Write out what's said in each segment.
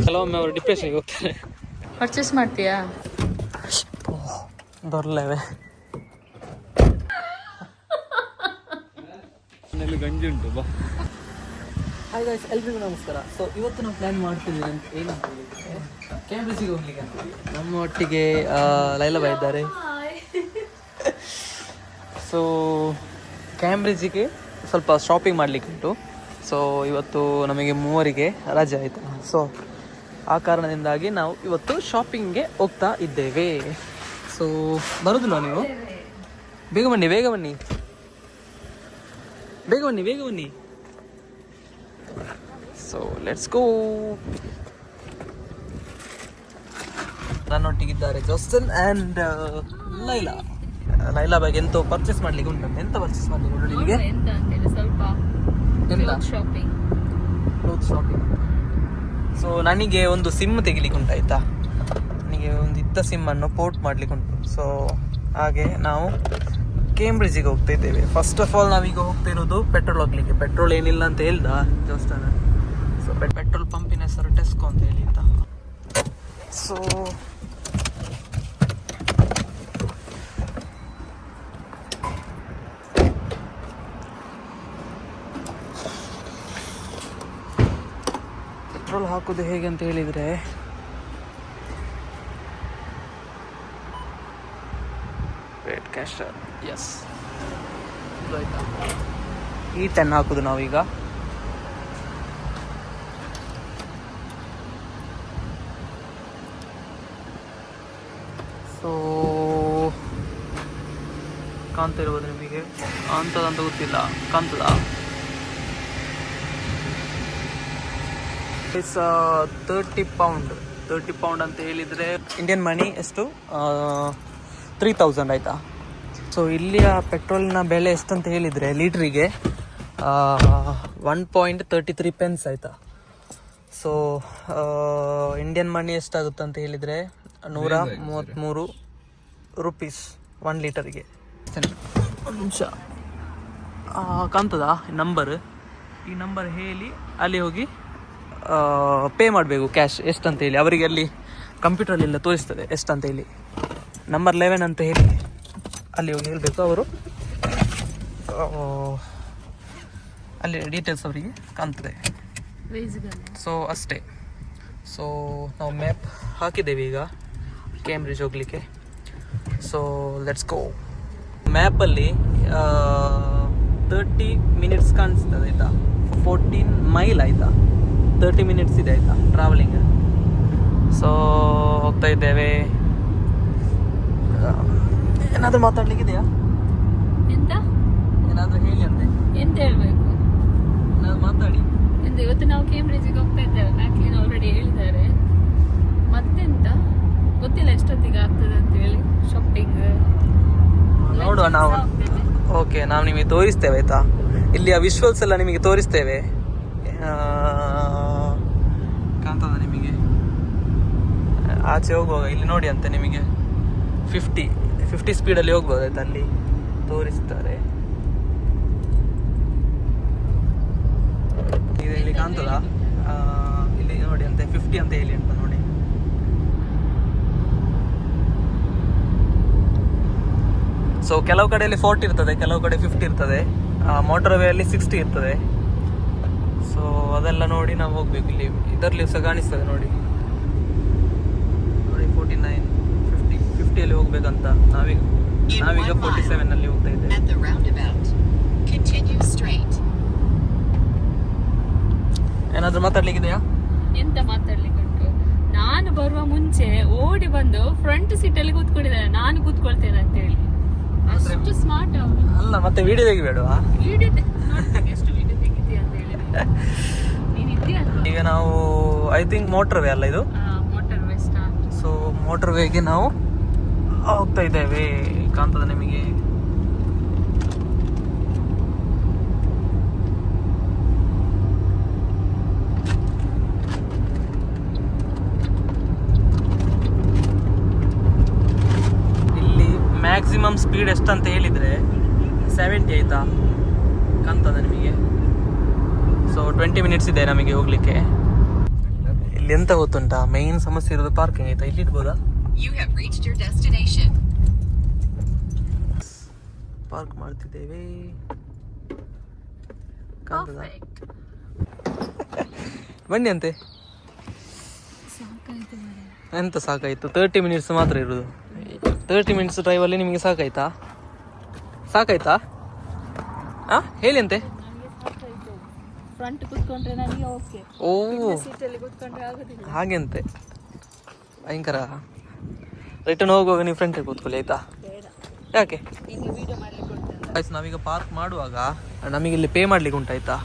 ಕೆಲವೊಮ್ಮೆ ಅವರು ಡಿಪ್ರೆಷನ್ಗೆ ಹೋಗ್ತಾರೆ. ಪರ್ಚೇಸ್ ಮಾಡ್ತೀಯಾ? ದೊರ್ಲೇವೆ ಮನೇಲಿ ಗಂಜಿ ಉಂಟು ಬಾ. ಹಾಯ್ ಗೈಸ್, ಎಲ್ರಿಗೂ ನಮಸ್ಕಾರ. ಸೊ ಇವತ್ತು ನಾವು ಪ್ಲ್ಯಾನ್ ಮಾಡ್ತಿದ್ದೀವಿ ಅಂತ ಏನಂತ ಹೇಳಿದ್ರೆ ಕ್ಯಾಂಬ್ರಿಡ್ಜಿಗೆ ಹೋಗ್ಲಿಕ್ಕೆ ಅಂತ. ನಮ್ಮ ಒಟ್ಟಿಗೆ ಲೈಲಾ ಇದ್ದಾರೆ. ಸೊ ಕ್ಯಾಂಬ್ರಿಡ್ಜಿಗೆ ಸ್ವಲ್ಪ ಶಾಪಿಂಗ್ ಮಾಡಲಿಕ್ಕೆ ಉಂಟು. ಸೊ ಇವತ್ತು ನಮಗೆ ಮೂವರಿಗೆ ರಜೆ ಆಯಿತು. ಸೊ ಆ ಕಾರಣದಿಂದಾಗಿ ನಾವು ಇವತ್ತು ಶಾಪಿಂಗ್ಗೆ ಹೋಗ್ತಾ ಇದ್ದೇವೆ. ಸೊ ಬರೋದಿಲ್ವ ನೀವು? ಬೇಗ ಬನ್ನಿ ಬೇಗ ಬನ್ನಿ ಬೇಗ ಬನ್ನಿ ಬೇಗ ಬನ್ನಿ. So let's go. ನನ್ನೊಟ್ಟಿಗಿದ್ದಾರೆ ಜೋಸನ್ ಆ್ಯಂಡ್ ಲೈಲಾ. ಲೈಲಾ ಬಗ್ಗೆ ಎಂತ ಪರ್ಚೇಸ್ ಮಾಡ್ಲಿಕ್ಕೆ ಉಂಟಂತೆ. ಎಂತ ಪರ್ಚೇಸ್ ಮಾಡ್ಲಿಕ್ಕೆ ಉಂಟು ನಿಮಗೆ? Cloth shopping. ಸೊ ನನಗೆ ಒಂದು ಸಿಮ್ ತೆಗಿಲಿಕ್ಕೆ ಉಂಟಾಯ್ತಾ. ನನಗೆ ಒಂದು ಇದ್ದ ಸಿಮ್ಮನ್ನು ಪೋರ್ಟ್ ಮಾಡ್ಲಿಕ್ಕೆ ಉಂಟು. ಸೊ ಹಾಗೆ ನಾವು ಕೇಂಬ್ರಿಡ್ಜಿಗೆ ಹೋಗ್ತಾ ಇದ್ದೇವೆ. ಫಸ್ಟ್ ಆಫ್ ಆಲ್ ನಾವೀಗ ಹೋಗ್ತಾ ಇರೋದು ಪೆಟ್ರೋಲ್ ಹಾಕ್ಲಿಕ್ಕೆ. ಪೆಟ್ರೋಲ್ ಏನಿಲ್ಲ ಅಂತ ಹೇಳ್ದ ಜೋಸ್ತಾನ. ಸೊ ಪೆಟ್ರೋಲ್ ಪಂಪಿನ ಹೆಸರು ಟೆಸ್ಕೋ ಅಂತ ಹೇಳಿದ್ದ. ಸೊ ಪೆಟ್ರೋಲ್ ಹಾಕೋದು ಹೇಗೆ ಅಂತ ಹೇಳಿದರೆ, ವೇಟ್ ಕ್ಯಾಶ್ ಎಸ್ ಆಯ್ತಾ, E10 ಹಾಕೋದು ನಾವೀಗ. ಸೊ ಕಾಣ್ತಾ ಇರ್ಬೋದು ನಿಮಗೆ, ಕಾಣ್ತದಂತ ಗೊತ್ತಿಲ್ಲ, ಕಾಣ್ತದ? ಇಟ್ಸ್ 30 ಪೌಂಡ್ ಅಂತ ಹೇಳಿದರೆ ಇಂಡಿಯನ್ ಮನಿ ಎಷ್ಟು 3000 ಆಯಿತಾ. ಸೊ ಇಲ್ಲಿಯ ಪೆಟ್ರೋಲಿನ ಬೆಲೆ ಎಷ್ಟಂತ ಹೇಳಿದರೆ ಲೀಟ್ರಿಗೆ 1.33 ಪೆನ್ಸ್ ಆಯಿತಾ. ಸೊ ಇಂಡಿಯನ್ ಮನಿ ಎಷ್ಟಾಗುತ್ತೆ ಅಂತ ಹೇಳಿದರೆ 133 ರುಪೀಸ್ 1 ಲೀಟರಿಗೆ. ಒಂದು ನಿಮಿಷ, ಕಾಣ್ತದಾ ನಂಬರ್? ಈ ನಂಬರ್ ಹೇಳಿ ಅಲ್ಲಿ ಹೋಗಿ ಪೇ ಮಾಡಬೇಕು ಕ್ಯಾಶ್ ಎಷ್ಟಂತ ಹೇಳಿ. ಅವರಿಗೆ ಅಲ್ಲಿ ಕಂಪ್ಯೂಟರಲ್ಲೆಲ್ಲ ತೋರಿಸ್ತದೆ ಎಷ್ಟಂತ ಹೇಳಿ. ನಂಬರ್ 11 ಅಂತ ಹೇಳಿ ಅಲ್ಲಿ ಹೋಗಿ ಹೇಳಬೇಕು. ಅವರು ಅಲ್ಲಿ ಡೀಟೇಲ್ಸ್ ಅವರಿಗೆ ಕಾಣ್ತದೆ. ಸೊ ಅಷ್ಟೇ. ಸೊ ನಾವು ಮ್ಯಾಪ್ ಹಾಕಿದ್ದೇವೆ ಈಗ ಕೇಂಬ್ರಿಡ್ಜ್ ಹೋಗಲಿಕ್ಕೆ. So let's go. ಮ್ಯಾಪಲ್ಲಿ 30 ಮಿನಿಟ್ಸ್ ಕಾಣಿಸ್ತದೆ ಆಯಿತಾ. 14 ಮೈಲ್ ಆಯಿತಾ, 30 ಮಿನಿಟ್ಸ್ ಇದೆ ಆಯಿತಾ ಟ್ರಾವೆಲಿಂಗ್. ಸೊ ಹೋಗ್ತಾ ಇದ್ದೇವೆ. ಏನಾದರೂ ಮಾತಾಡ್ಲಿಕ್ಕಿದೆಯಾ? ಎಂತ ಏನಾದರೂ ಹೇಳಿ ಅಂತೆ. ಎಂತ ಹೇಳ್ಬೇಕು? ಏನಾದ್ರು ಮಾತಾಡಿ. ಎಂತ ಇವತ್ತು ನಾವು ಕೇಂಬ್ರಿಡ್ಜಿಗೆ ಹೋಗ್ತಾ ಇದ್ದೇವೆ. ಮ್ಯಾಕ್ಲಿನ್ ಆಲ್ರೆಡಿ ಹೇಳಿದ್ದಾರೆ. ಮತ್ತೆಂತ ಗೊತ್ತಿಲ್ಲ ಎಷ್ಟೊತ್ತಿಗೆ ಆಗ್ತದೆ ಅಂತ ಹೇಳಿ. ಶಾಪಿಂಗ್ ನೋಡುವ ನಾವು. ಓಕೆ, ನಾವು ನಿಮಗೆ ತೋರಿಸ್ತೇವೆ ಆಯಿತಾ. ಇಲ್ಲಿಯ ವಿಶ್ವಲ್ಸ್ ಎಲ್ಲ ನಿಮಗೆ ತೋರಿಸ್ತೇವೆ. ಕಾಣ್ತದ ನಿಮಗೆ? ಆಚೆ ಹೋಗುವಾಗ ಇಲ್ಲಿ ನೋಡಿ ಅಂತ ನಿಮಗೆ 50 ಸ್ಪೀಡಲ್ಲಿ ಹೋಗ್ಬೋದು ಆಯ್ತಾ. ಅಲ್ಲಿ ತೋರಿಸ್ತಾರೆ. ಇಲ್ಲಿ ಕಾಣ್ತದ? ಇಲ್ಲಿ ನೋಡಿ ಅಂತ 50 ಅಂತ ಹೇಳಿ ಅಂತ ನೋಡಿ. ಸೊ ಕೆಲವು ಕಡೆಯಲ್ಲಿ 40 ಇರ್ತದೆ, ಕೆಲವು ಕಡೆ 50 ಇರ್ತದೆ. ಮೋಟರ್ ವೇ ಅಲ್ಲಿ 60 ಇರ್ತದೆ. ಸೊ ಅದೆಲ್ಲ ನೋಡಿ ನಾವು ಹೋಗ್ಬೇಕು. ಇಲ್ಲಿ ಇದರಲ್ಲಿ ಸಹ ಕಾಣಿಸ್ತದೆ ನೋಡಿ 49, 50 ಹೋಗ್ಬೇಕಂತ. ನಾವೀಗ 47 ಅಲ್ಲಿ ಹೋಗ್ತಾ ಇದ್ದೇವೆ. ಏನಾದ್ರೂ ಮಾತಾಡ್ಲಿಕ್ಕಿದೆಯಾ? ಎಂತ ಮಾತಾಡ್ಲಿಕ್ಕೆ ಉಂಟು? ನಾನು ಬರುವ ಮುಂಚೆ ಓಡಿ ಬಂದು ಫ್ರಂಟ್ ಸೀಟ್ ಅಲ್ಲಿ ಕೂತ್ಕೊಂಡಿದ್ದಾರೆ. ನಾನು ಕೂತ್ಕೊಳ್ತೇನೆ ಅಂತ ಹೇಳಿ. ಅಷ್ಟು ಸ್ಮಾರ್ಟ್ ಅವರು. ಅಲ್ಲ, ಮತ್ತೆ ವಿಡಿಯೋ ತೆಗಿಬೇಡವಾ? ಎಷ್ಟು ವಿಡಿಯೋ ತೆಗಿತೀಯ ಅಂತ ಹೇಳಿ ನೀನು ಇದ್ದೀಯ. ಈಗ ನಾವು ಐ ಥಿಂಕ್ ಮೋಟರ್ ವೇ ಅಲ್ಲ ಇದು? Motorway start. ಸೊ ಮೋಟರ್ ವೇಗೆ ನಾವು ಹೋಗ್ತಾ ಇದ್ದೇವೆ. ಕಾಣ್ತದೆ ನಿಮಗೆ? ಮ್ಯಾಕ್ಸಿಮಮ್ ಸ್ಪೀಡ್ ಎಷ್ಟಂತ ಹೇಳಿದರೆ 70 ಆಯಿತಾ, ಕಾಣ್ತದೆ ನಿಮಗೆ. ಸೊ 20 ಮಿನಿಟ್ಸ್ ಇದೆ ನಮಗೆ ಹೋಗಲಿಕ್ಕೆ. ಇಲ್ಲಿ ಎಂತ ಗೊತ್ತುಂಟಾ, ಮೈನ್ ಸಮಸ್ಯೆ ಇರೋದು ಪಾರ್ಕಿಂಗ್ ಆಯ್ತಾ. ಇಲ್ಲಿ ಇಡ್ಬೋದಾ? ಪಾರ್ಕ್ ಮಾಡ್ತಿದ್ದೇವೆ. ಕಾಣ್ತದ? ಬನ್ನಿ ಅಂತೆ. ಎಂತ ಸಾಕಾಯ್ತು? 30 ಮಿನಿಟ್ಸ್ ಮಾತ್ರ ಇರೋದು. 30 ಮಿನಿಟ್ಸ್ ಡ್ರೈವಲ್ಲಿ ನಿಮಗೆ ಸಾಕಾಯ್ತಾ? ಹೇಳಿ ಅಂತೆ. ಫ್ರಂಟ್ ಕೂತ್ಕೊಂಡ್ರೆ ನನಗೆ ಓಕೆ. ಓ ಸೀಟಲ್ಲಿ ಕೂತ್ಕೊಂಡ್ರೆ ಆಗೋದಿಲ್ಲ. ಹಾಗೆಂತೆ ಭಯಂಕರ. ರಿಟರ್ನ್ ಹೋಗುವಾಗ ನೀವು ಫ್ರಂಟಿಗೆ ಕೂತ್ಕೊಳ್ಳಿ ಆಯ್ತಾ? ಬೇಡ, ಯಾಕೆ? ಈಗ ವಿಡಿಯೋ ಮಾಡ್ಲಿಕ್ಕೆ ಕೊಡ್ತೇನೆ. ಆಯ್ತು, ನಾವೀಗ ಪಾರ್ಕ್ ಮಾಡುವಾಗ ನಮಗೆ ಇಲ್ಲಿ ಪೇ ಮಾಡ್ಲಿಕ್ಕೆ ಉಂಟಾಯ್ತಾ?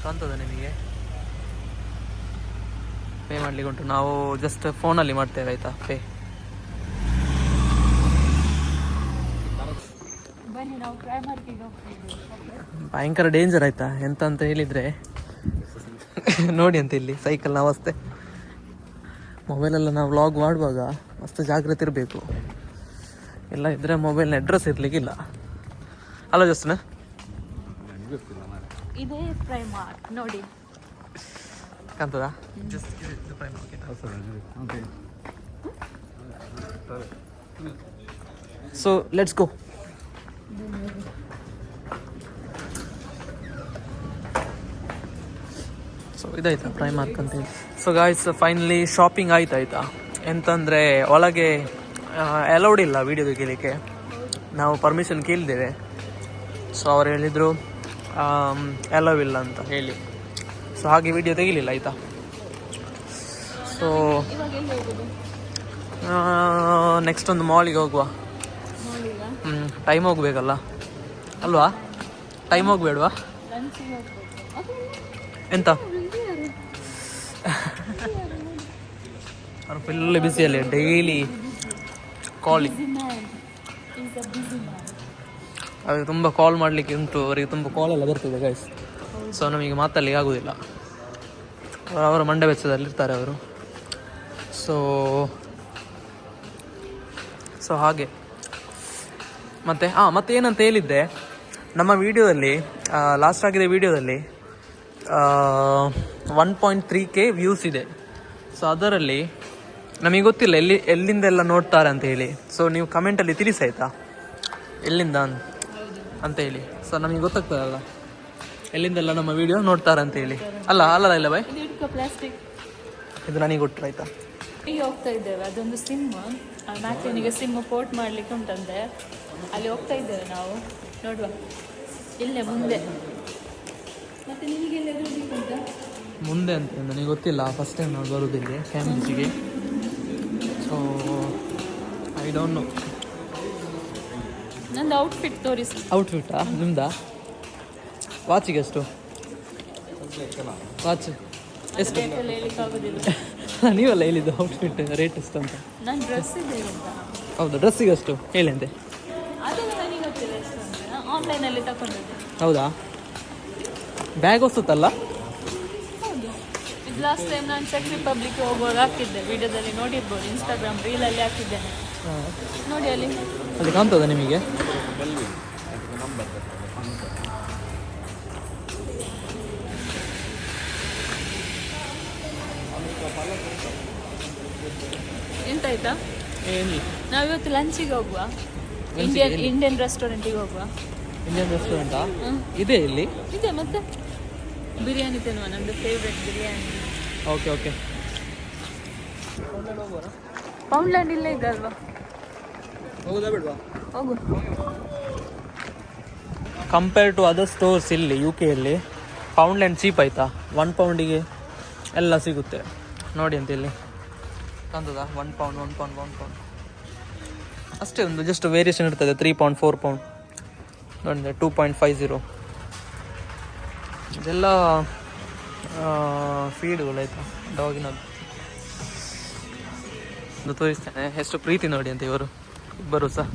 ಕಾಣ್ತದ ನಿಮಗೆ? ಪೇ ಮಾಡ್ಲಿಕ್ಕೆ ಉಂಟು. ನಾವು ಜಸ್ಟ್ ಫೋನಲ್ಲಿ ಮಾಡ್ತೇವೆ ಆಯ್ತಾ ಪೇ. ಬನ್ನಿ ನಾವು ಟ್ರೈ ಮಾಡ್ತೀವಿ. ಭಯಂಕರ ಡೇಂಜರ್ ಆಯ್ತಾ. ಎಂತ ಅಂತ ಹೇಳಿದ್ರೆ ನೋಡಿ ಅಂತ ಇಲ್ಲಿ ಸೈಕಲ್ನ ಅವಸ್ಥೆ. ಮೊಬೈಲೆಲ್ಲ ನಾವು ವ್ಲಾಗ್ ಮಾಡುವಾಗ ಮಸ್ತ್ ಜಾಗ್ರತೆ ಇರಬೇಕು. ಎಲ್ಲ ಇದ್ರೆ ಮೊಬೈಲ್ನ ಅಡ್ರೆಸ್ ಇರ್ಲಿಕ್ಕಿಲ್ಲ. ಅಲ್ಲ ಜಸ್ಟ್ನ ಇದೇ ಟ್ರೈ ಮಾಡಿ ನೋಡಿ. ಕಾಣ್ತದ? So let's go. ಸೊ ಇದಾಯ್ತಾ ಪ್ರೈಮಾರ್ಕ್ ಅಂತೇಳಿ. ಸೊ ಗಾಯ್ಸ್ ಫೈನಲಿ ಶಾಪಿಂಗ್ ಆಯ್ತಾಯ್ತಾ. ಎಂತಂದರೆ ಒಳಗೆ ಅಲೌಡ್ ಇಲ್ಲ ವಿಡಿಯೋ ತೆಗಿಲಿಕ್ಕೆ. ನಾವು ಪರ್ಮಿಷನ್ ಕೇಳಿದ್ದೇವೆ. ಸೊ ಅವ್ರು ಹೇಳಿದರು ಅಲೌವ್ ಇಲ್ಲ ಅಂತ ಹೇಳಿ. ಸೊ ಹಾಗೆ ವಿಡಿಯೋ ತೆಗಿಲಿಲ್ಲ ಆಯಿತಾ. ಸೊ ನೆಕ್ಸ್ಟ್ ಒಂದು ಮಾಲಿಗೆ ಹೋಗುವ. ಟೈಮ್ ಹೋಗ್ಬೇಕಲ್ಲ ಅಲ್ವಾ? ಟೈಮ್ ಹೋಗ್ಬೇಡ್ವಾ? ಎಂತ ಅವ್ರು ಫುಲ್ ಬಿಸಿಯಲ್ಲಿ ಡೈಲಿ ಕಾಲಿಂಗ್. ಅವ್ರಿಗೆ ತುಂಬ ಕಾಲ್ ಮಾಡಲಿಕ್ಕೆ ಉಂಟು. ಅವರಿಗೆ ತುಂಬ ಕಾಲೆಲ್ಲ ಬರ್ತಿದೆ ಗೈಸ್. ಸೊ ನಮಗೆ ಮಾತಾಡಲಿಕ್ಕೆ ಆಗೋದಿಲ್ಲ. ಅವರ ಮಂಡ್ಯ ವೆಚ್ಚದಲ್ಲಿರ್ತಾರೆ ಅವರು. ಸೊ ಹಾಗೆ ಮತ್ತೆ ಏನಂತ ಹೇಳಿದ್ದೆ, ನಮ್ಮ ವಿಡಿಯೋದಲ್ಲಿ ಲಾಸ್ಟ್ ಆಗಿದೆ ವಿಡಿಯೋದಲ್ಲಿ 1.3K ವ್ಯೂಸ್ ಇದೆ. ಸೊ ಅದರಲ್ಲಿ ನಮಗೆ ಗೊತ್ತಿಲ್ಲ ಎಲ್ಲಿಂದೆಲ್ಲ ನೋಡ್ತಾರೆ ಅಂತ ಹೇಳಿ. ಸೊ ನೀವು ಕಮೆಂಟಲ್ಲಿ ತಿಳಿಸಿ ಆಯಿತಾ ಎಲ್ಲಿಂದ ಅಂತ ಹೇಳಿ. ಸೊ ನಮಗೆ ಗೊತ್ತಾಗ್ತದಲ್ಲ ಎಲ್ಲಿಂದೆಲ್ಲ ನಮ್ಮ ವಿಡಿಯೋ ನೋಡ್ತಾರೆ ಅಂತ ಹೇಳಿ. ಅಲ್ಲ ಬೈ, ಇದು ನನಗೆ ಕೊಟ್ಟರು ಆಯಿತಾ. ಈಗ ಹೋಗ್ತಾ ಇದ್ದೇವೆ, ಅದೊಂದು ಸಿಮ್ ಮ್ಯಾಕ್ಲಿನಿಗೆ ಸಿಮ್ ಪೋರ್ಟ್ ಮಾಡಲಿಕ್ಕೆ ಉಂಟಂತೆ. ಅಲ್ಲಿ ಹೋಗ್ತಾ ಇದ್ದೇವೆ ನಾವು. ನೋಡುವ ಇಲ್ಲೇ ಮುಂದೆ. ಮತ್ತೆ ನಿಮಗೆಲ್ಲ ಉಂಟ ಮುಂದೆ ಅಂತ ನನಗೆ ಗೊತ್ತಿಲ್ಲ. ಫಸ್ಟ್ ಟೈಮ್ ನಾವು ಬರೋದಿಲ್ಲ ಫ್ಯಾಮಿಲಿಗೆ. So I don't know. ನಂದು ಔಟ್ಫಿಟ್ ತೋರಿಸಿ. ಔಟ್ಫಿಟ್ಟಾ ನಿಮ್ದಾ? ವಾಚಿಗೆ ಎಷ್ಟು? ವಾಚ್ ಎಷ್ಟು? ಹೇಳಿಕ್ಕಾಗೋದಿಲ್ಲ. ನೀವೆಲ್ಲ ಹೇಳಿದ್ದು ಔಟ್ಫಿಟ್ ರೇಟ್ ಎಷ್ಟು ಅಂತ. ನನ್ನ ಡ್ರೆಸ್ ಇದೆ ಅಂತ. ಹೌದಾ? ಡ್ರೆಸ್ಸಿಗೆ ಎಷ್ಟು ಹೇಳಿ ಅಂತೆ. ಅದೆಲ್ಲ ನನಗೆ ಗೊತ್ತಿಲ್ಲ ಎಷ್ಟು ಅಂತ. ಆನ್ಲೈನಲ್ಲಿ ತಗೊಂಡಿದ್ದೆ. ಹೌದಾ? ಬ್ಯಾಗ್ ಹೊಸತ್ತಲ್ಲ? ಹೌದು. ಇದು ಲಾಸ್ಟ್ ಟೈಮ್ ನಾನು ಚೆಕ್ ರಿಪಬ್ಲಿಕ್ ಹೋಗುವಾಗ ಹಾಕಿದ್ದೆ. ವಿಡಿಯೋದಲ್ಲಿ ನೋಡಿರ್ಬೋದು, ಇನ್ಸ್ಟಾಗ್ರಾಮ್ ರೀಲಲ್ಲಿ ಹಾಕಿದ್ದೇನೆ. ನೋಡಿ ಅಲ್ಲಿ ಕಾಣ್ತದ ನಿಮಗೆ? ಎಂತಾಯ್ತಾ? ಏನಿಲ್ಲ, ನಾವಿವತ್ತು ಲಂಚಿಗೆ ಹೋಗುವ. ಇಂಡಿಯನ್ ರೆಸ್ಟೋರೆಂಟಿಗೆ ಹೋಗುವ. ಇಂಡಿಯನ್ ರೆಸ್ಟೋರೆಂಟಾ ಇದೆ ಇಲ್ಲಿ? ಇದೆ. ಮತ್ತೆ ಬಿರಿಯಾನಿ ತಿನ್ನುವ, ನಮ್ಮದು ಫೇವ್ರೆಟ್ ಬಿರಿಯಾನಿ. ಓಕೆ. ಪೌಂಡ್ಲ್ಯಾಂಡ್ ಇಲ್ಲೇ ಇದೆ ಅಲ್ವಾ? ಹೋಗೋದಾ ಬಿಡ್ವಾ? ಹೋಗು. ಕಂಪೇರ್ ಟು ಅದರ್ ಸ್ಟೋರ್ಸ್ ಇಲ್ಲಿ UK-ಯಲ್ಲಿ ಪೌಂಡ್ಲ್ಯಾಂಡ್ ಚೀಪ್ ಆಯಿತಾ. 1 ಪೌಂಡಿಗೆ ಎಲ್ಲ ಸಿಗುತ್ತೆ ನೋಡಿ ಅಂತ. ಇಲ್ಲಿ ಕಾಣ್ತದ? 1 ಪೌಂಡ್ ಅಷ್ಟೇ. ಒಂದು ಜಸ್ಟ್ ವೇರಿಯೇಷನ್ ಇರ್ತದೆ. 3 ಪೌಂಡ್ 4 ಪೌಂಡ್ ನೋಡಿ. 2.50 ಇದೆಲ್ಲ ಫೀಡ್ಗಳು ಆಯಿತಾ ಡಾಗಿನದ್ದು. ಒಂದು ತೋರಿಸ್ತೇನೆ ಎಷ್ಟು ಪ್ರೀತಿ ನೋಡಿ ಅಂತ ಇವರು ಇಬ್ಬರು ಸಹ.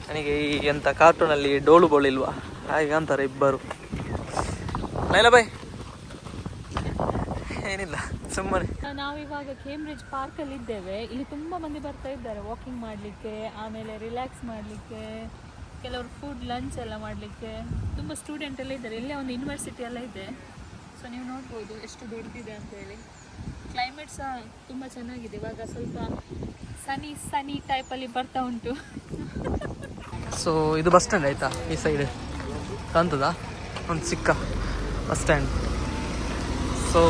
ನನಗೆ ಈ ಎಂಥ ಕಾರ್ಟೂನಲ್ಲಿ ಡೋಲು ಬೋಳಿಲ್ವಾ ಹಾಗೆ ಅಂತಾರೆ ಇಬ್ಬರು. ಲೈಲಾ ಬಾಯ್ ಏನಿಲ್ಲ ಸುಮ್ಮನೆ. ನಾವಿವಾಗ ಕೇಂಬ್ರಿಡ್ಜ್ ಪಾರ್ಕಲ್ಲಿ ಇದ್ದೇವೆ. ಇಲ್ಲಿ ತುಂಬ ಮಂದಿ ಬರ್ತಾ ಇದ್ದಾರೆ ವಾಕಿಂಗ್ ಮಾಡಲಿಕ್ಕೆ, ಆಮೇಲೆ ರಿಲ್ಯಾಕ್ಸ್ ಮಾಡಲಿಕ್ಕೆ, ಕೆಲವರು ಫುಡ್ ಲಂಚ್ ಎಲ್ಲ ಮಾಡಲಿಕ್ಕೆ. ತುಂಬ ಸ್ಟೂಡೆಂಟ್ ಎಲ್ಲ ಇದ್ದಾರೆ. ಇಲ್ಲೇ ಒಂದು ಯೂನಿವರ್ಸಿಟಿ ಎಲ್ಲ ಇದೆ. ಸೊ ನೀವು ನೋಡ್ಬೋದು ಎಷ್ಟು ದೊಡ್ಡದಿದೆ ಅಂತ ಹೇಳಿ. ಕ್ಲೈಮೇಟ್ ಸಹ ತುಂಬ ಚೆನ್ನಾಗಿದೆ. ಇವಾಗ ಸ್ವಲ್ಪ ಸನಿ ಟೈಪಲ್ಲಿ ಬರ್ತಾ ಉಂಟು. ಸೊ ಇದು ಬಸ್ ಸ್ಟ್ಯಾಂಡ್ ಆಯಿತಾ, ಈ ಸೈಡ್ ಕಾಣ್ತದಾ ಒಂದು ಚಿಕ್ಕ ಬಸ್ ಸ್ಟ್ಯಾಂಡ್. ಸೊ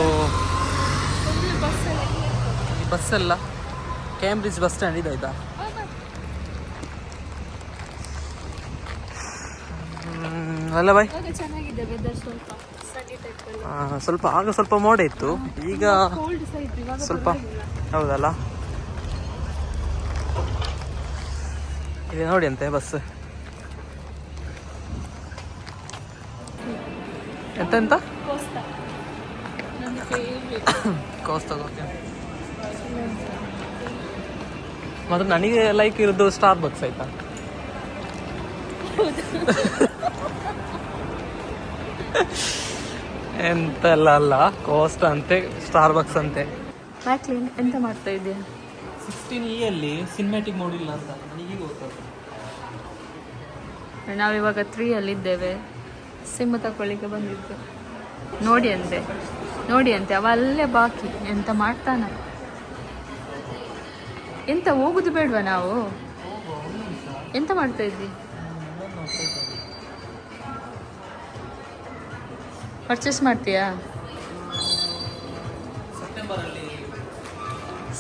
ಈ ಬಸ್ಸೆಲ್ಲ ಕ್ಯಾಂಬ್ರಿಡ್ಜ್ ಬಸ್ ಸ್ಟ್ಯಾಂಡ್ ಇದಾಯ್ತಾ. ಅಲ್ಲ ಬಾಯ್, ಚೆನ್ನಾಗಿದೆ ವೆದರ್, ಸ್ವಲ್ಪ ಸನಿ ಟೈಪಲ್ಲಿ. ಸ್ವಲ್ಪ ಮೋಡ ಇತ್ತು, ಈಗ ಕೋಲ್ಡ್ ಸಹ ಇತ್ತು, ಇವಾಗ ಸ್ವಲ್ಪ ಹೌದಲ್ಲ. ಇದೆ ನೋಡಿ ಅಂತೆ ಬಸ್. ಎಂತ ಕೋಸ್ತಾ ನನ್ನ ಫೇವ್ರೇಟ್. ಕೋಸ್ತಾ ಮಾತ್ರ ನನಗೆ ಲೈಕ್ ಇರೋದು ಸ್ಟಾರ್ ಬಕ್ಸ್ ಆಯ್ತಾ. ಎಂತೆಲ್ಲ ಅಲ್ಲ, ಕೋಸ್ಟ್ ಅಂತೆ, ಸ್ಟಾರ್ ಬಕ್ಸ್ ಅಂತೆ. ಮ್ಯಾಕ್ಲಿನ್ ಎಂತ ಮಾಡ್ತಾ ಇದೆಯಾ? 16E ಸಿನಿಮ್ಯಾಟಿಕ್ ನೋಡಿಲ್ಲ ಅಂತ ನನಗೀಗ ಗೊತ್ತಾಗ್ತದೆ. ನಾವಿವಾಗ 3 ಅಲ್ಲಿದ್ದೇವೆ. ಸಿಮ್ ತಗೊಳ್ಳಿಕ್ಕೆ ಬಂದಿದ್ದು. ನೋಡಿ ಅಂತೆ ಅವ ಅಲ್ಲೇ ಬಾಕಿ. ಎಂತ ಮಾಡ್ತಾನ? ಎಂತ ಹೋಗುದು ಬೇಡವಾ ನಾವು? ಎಂತ ಮಾಡ್ತಾ ಇದ್ವಿ? ಪರ್ಚೇಸ್ ಮಾಡ್ತೀಯಾ?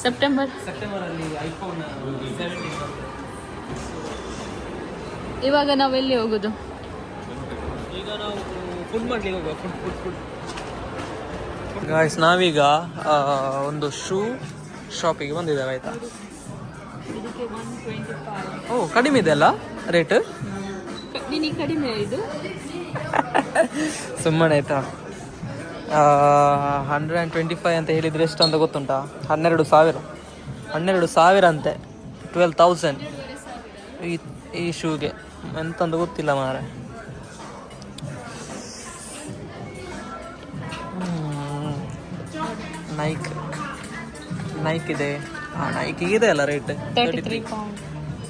ಸೆಪ್ಟೆಂಬರಲ್ಲಿ ಐಫೋನ್ 17. ಇವಾಗ ನಾವು ಎಲ್ಲಿ ಹೋಗುದು? ಈಗ ನಾವು ಫುಡ್ ಮಾಡ್ಲಿಕ್ಕೆ ಹೋಗುವ. ಫುಡ್ ಗಾಯ್ಸ್, ನಾವೀಗ ಒಂದು ಶೂ ಶಾಪಿಗೆ ಬಂದಿದ್ದೇವೆ ಆಯ್ತಾ. ಇದಕ್ಕೆ 125. ಓ, ಕಡಿಮೆ ಇದೆ ಅಲ್ಲ ರೇಟ್? ನಿನಗೆ ಕಡಿಮೆ ಇದು? ಸುಮ್ಮನೆ ಆಯ್ತಾ. 125 ಅಂತ ಹೇಳಿದ್ರೆ ಎಷ್ಟು ಅಂತ ಗೊತ್ತುಂಟಾ? 12,000 ಅಂತೆ. 12,000 ಈ ಶೂಗೆ. ಎಂತಂತ ಗೊತ್ತಿಲ್ಲ ಮಾರೆ. ನೈಕ್ ಇದೆ. ನೈಕಿಗಿದೆ ಅಲ್ಲ ರೇಟ್?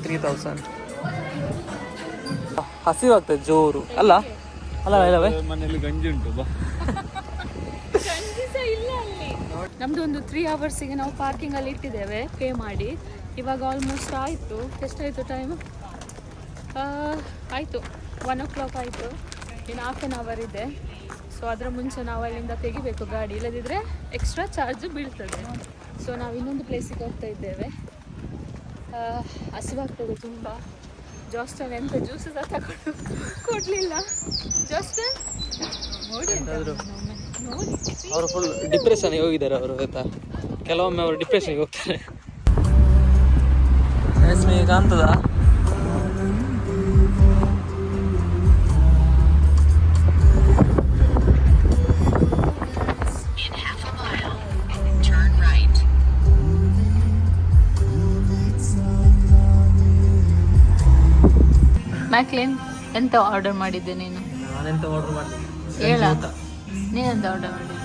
3,000. ಹಸಿವಾಗ್ತದೆ ಜೋರು ಅಲ್ಲ ಮನೆಯಲ್ಲಿ ಗಂಜಿ ಉಂಟು. ನಮ್ದು ಒಂದು 3 ಅವರ್ಸಿಗೆ ನಾವು ಪಾರ್ಕಿಂಗ್ ಅಲ್ಲಿ ಇಟ್ಟಿದ್ದೇವೆ, ಪೇ ಮಾಡಿ. ಇವಾಗ ಆಲ್ಮೋಸ್ಟ್ ಆಯಿತು. ಎಷ್ಟಾಯಿತು ಟೈಮ್? ಆಯಿತು 1 o'clock ಆಯಿತು. ಇನ್ನು 1/2 hour ಇದೆ. ಸೊ ಅದರ ಮುಂಚೆ ನಾವು ಅಲ್ಲಿಂದ ತೆಗಿಬೇಕು ಗಾಡಿ, ಇಲ್ಲದಿದ್ದರೆ ಎಕ್ಸ್ಟ್ರಾ ಚಾರ್ಜ್ ಬೀಳ್ತದೆ. ಸೊ ನಾವು ಇನ್ನೊಂದು ಪ್ಲೇಸಿಗೆ ಹೋಗ್ತಾ ಇದ್ದೇವೆ. ಹಸಿವಾಗ್ತದೆ ತುಂಬ. ಜಾಸ್ಟನ್ ಎಂತ ಜ್ಯೂಸ್ ಸಹ ತಗೊಂಡು ಕೊಡಲಿಲ್ಲ. ಜಾಸ್ಟನ್ ನೋಡಿ ಅವರು ಫುಲ್ ಡಿಪ್ರೆಷನ್ಗೆ ಹೋಗಿದ್ದಾರೆ ಅವರು ಆಯ್ತಾ. ಕೆಲವೊಮ್ಮೆ ಅವರು ಡಿಪ್ರೆಷನ್ಗೆ ಹೋಗ್ತಾರೆ. ಕಾಣ್ತದ ಮ್ಯಾಕ್ಲಿನ್, ಎಂತ ಆರ್ಡರ್ ಮಾಡಿದ್ದೆ ನೀನು? ನಾನೆಂತ ಆರ್ಡರ್ ಮಾಡಿದೆ ಹೇಳ. ನೀನೆಂತ ಆರ್ಡರ್ ಮಾಡಿದ್ದೆ?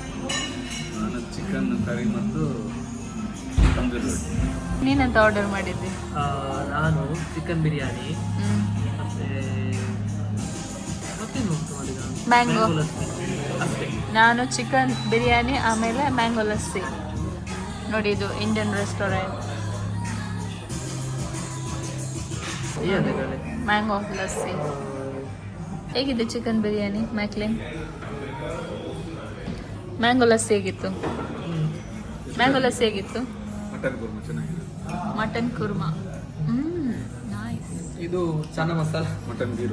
ನಾನು ಚಿಕನ್ ಕರಿ ಮತ್ತು ತಂದೂರಿ ರೊಟ್ಟಿ. ನೀನೆಂತ ಆರ್ಡರ್ ಮಾಡಿದ್ದೆ? ನಾನು ಚಿಕನ್ ಬಿರಿಯಾನಿ ಮತ್ತೆ ಮ್ಯಾಂಗೋ. ಅಷ್ಟೇ. ನಾನು ಚಿಕನ್ ಬಿರಿಯಾನಿ, ಆಮೇಲೆ ಮ್ಯಾಂಗೋ ಲಸ್ಸಿ. ನೋಡಿ, ಇದು ಇಂಡಿಯನ್ ರೆಸ್ಟೋರೆಂಟ್. ಮ್ಯಾಂಗೋ ಲಸ್ಸಿ. ಹೇಗಿದೆ ಚಿಕನ್ ಬಿರಿಯಾನಿ ಮ್ಯಾಕ್ಲಿನ್? ಮ್ಯಾಂಗೋ ಲಸ್ಸಿ ಹೇಗಿತ್ತು? ಮಟನ್ ಕುರ್ಮಾ ಚೆನ್ನಾಗಿದೆ. ಮಟನ್ ಕುರ್ಮಾ. ನೈಸ್. ಇದು chana masala. Mutton ghee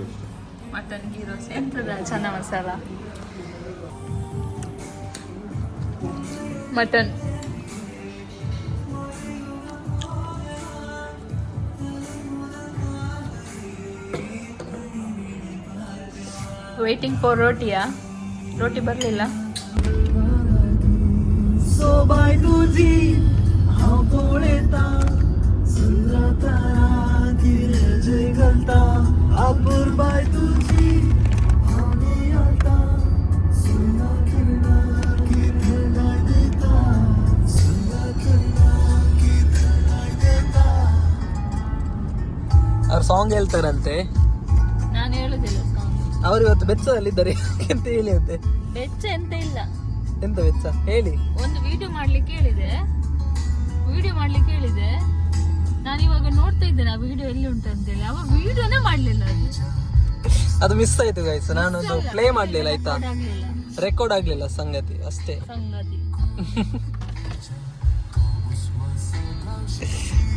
roast. ಎಂತದ chana masala? Mutton. Waiting for ರೋಟಿಯಾ? ರೋಟಿ ಬರಲಿಲ್ಲ. ಅವ್ರು ಸಾಂಗ್ ಹೇಳ್ತಾರಂತೆ. ನಾನು ಹೇಳುದಿಲ್ಲ ಸಾಂಗ್. ಅವರು ಇವತ್ತು ಬೆಚ್ಚದಲ್ಲಿದ್ದಾರೆ ಅಂತ ಹೇಳಿ ಅಂತೆ. ಬೆಚ್ಚ ಎಂತ ಇಲ್ಲ, ಎಂತ ವೆಚ್ಚ ಹೇಳಿ. ಒಂದು ವಿಡಿಯೋ ಮಾಡ್ಲಿಕ್ಕೆ ಹೇಳಿದೆ, ನಾನು ಇವಾಗ ನೋಡ್ತಾ ಇದ್ದೇನೆ ಆ ವಿಡಿಯೋ ಎಲ್ಲಿ ಉಂಟು ಅಂತೇಳಿ. ಅವ ವಿಡಿಯೋನೇ ಮಾಡ್ಲಿಲ್ಲ, ಅದು ಮಿಸ್ ಆಯ್ತು ಗೈಸ್. ನಾನೊಂದು ಪ್ಲೇ ಮಾಡ್ಲಿಲ್ಲ ಆಯ್ತಾ, ಆಗ್ಲಿಲ್ಲ ರೆಕಾರ್ಡ್ ಆಗ್ಲಿಲ್ಲ ಸಂಗತಿ ಅಷ್ಟೇ. ಸಂಗತಿ.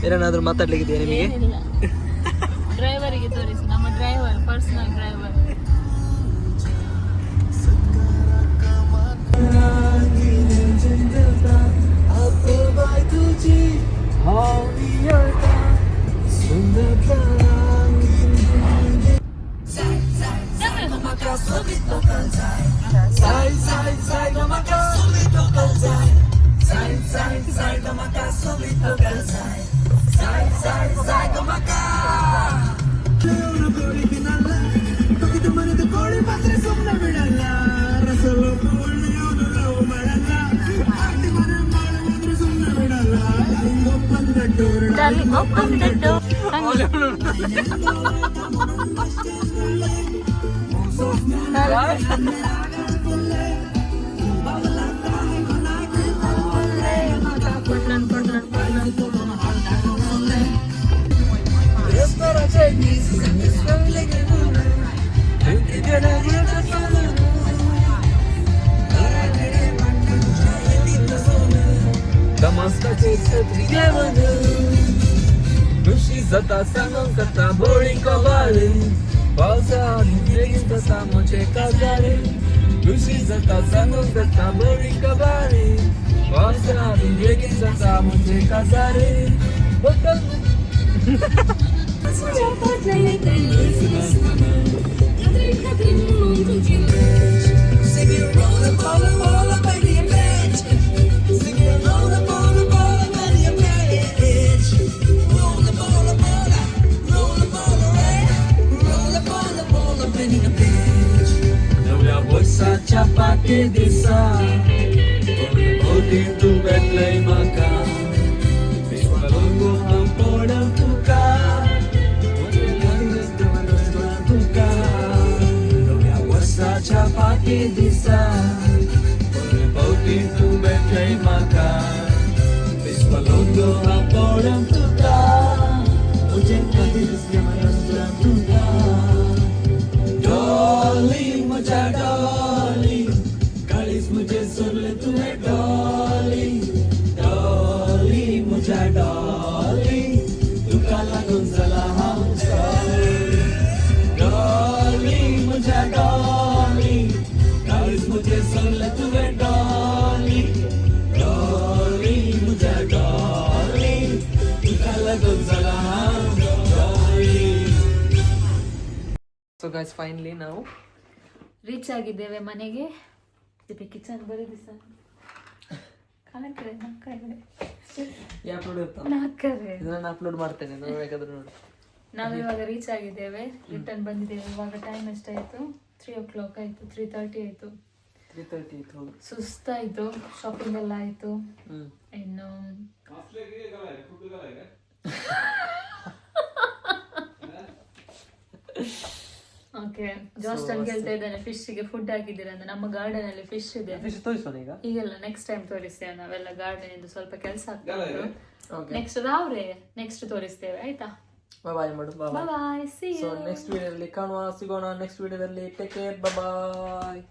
ಏನಾದ್ರು ಮಾತಾಡ್ಲಿಕ್ಕಿದೆಯಾ ನಿಮಗೆ? ಏನಿಲ್ಲ, ಡ್ರೈವರಿಗೆ ತೋರಿಸಿ, ನಮ್ಮ driver, personal driver. Darling, open the door. Zata sangon kata boring kawale, pausa nigin kata moche kazare. Lucy zata sangon kata boring kawale, pausa nigin kata moche kazare. Botol. Chapati desa, odi tu betlay maka, biswalungo ang podang tuka, odi langis dawan tuka. Doya wasa chapati desa, odi tu betlay maka, biswalungo ang podang tuka, odi langis dawan tuka. Dolly mucha dolly, kalis mujhe sun le tu hai dolly, dolly mucha dolly, tu kala gonzala hum sorry, dolly mucha dolly, kalis mujhe sun le tu hai dolly, dolly mucha dolly, tu kala gonzala hum sorry. So guys, finally now reach ಆಗಿದ್ದೇವೆ ಮನೆಗೆ. Kitchen ಬರೀ sir ಇದನ್ನ upload ಮಾಡ್ತೇನೆ, ಬೇಕಾದ್ರೆ ನೋಡಿ. ನಾವಿವಾಗ reach ಆಗಿದ್ದೇವೆ, return ಬಂದಿದ್ದೇವೆ. ಇವಾಗ ಟೈಮ್ ಎಷ್ಟಾಯ್ತು? 3 o'clock ಆಯ್ತು, 3:30 ಆಯ್ತು. 3:30 ಆಯ್ತು. ಸುಸ್ತಾಯ್ತು, ಶಾಪಿಂಗ್ ಎಲ್ಲ ಆಯ್ತು. ಇನ್ನು ಓಕೆ, ಜಾಸ್ಟನ್ ಕೇಳ್ತಾ ಇದ್ದಾನೆ ಫಿಶ್ಗೆ ಫುಡ್ ಹಾಕಿದ್ದೀರಾ ಅಂತ. ನಮ್ಮ ಗಾರ್ಡನ್ ಅಲ್ಲಿ ಫಿಶ್ ಇದೆ. ಈಗೆಲ್ಲ ನೆಕ್ಸ್ಟ್ ಟೈಮ್ ತೋರಿಸ್ತೇವೆ, ನಾವೆಲ್ಲ ಗಾರ್ಡನ್ ಇಂದ ಸ್ವಲ್ಪ ಕೆಲಸ ಆಗ್ತದೆ. ನೆಕ್ಸ್ಟ್ ರಾವ್ರೆ ನೆಕ್ಸ್ಟ್ ತೋರಿಸ್ತೇವೆ, ಆಯ್ತಾ? ಬಾಯ್ ಮಾಡು. ಬಾಯ್, ಸಿ ಯು. ನೆಕ್ಸ್ಟ್ ವಿಡಿಯೋದಲ್ಲಿ ಕಾಣುವ, ಸಿಗೋಣ ನೆಕ್ಸ್ಟ್ ವಿಡಿಯೋದಲ್ಲಿ. ಟೇಕ್ ಕೇರ್, ಬಾಯ್.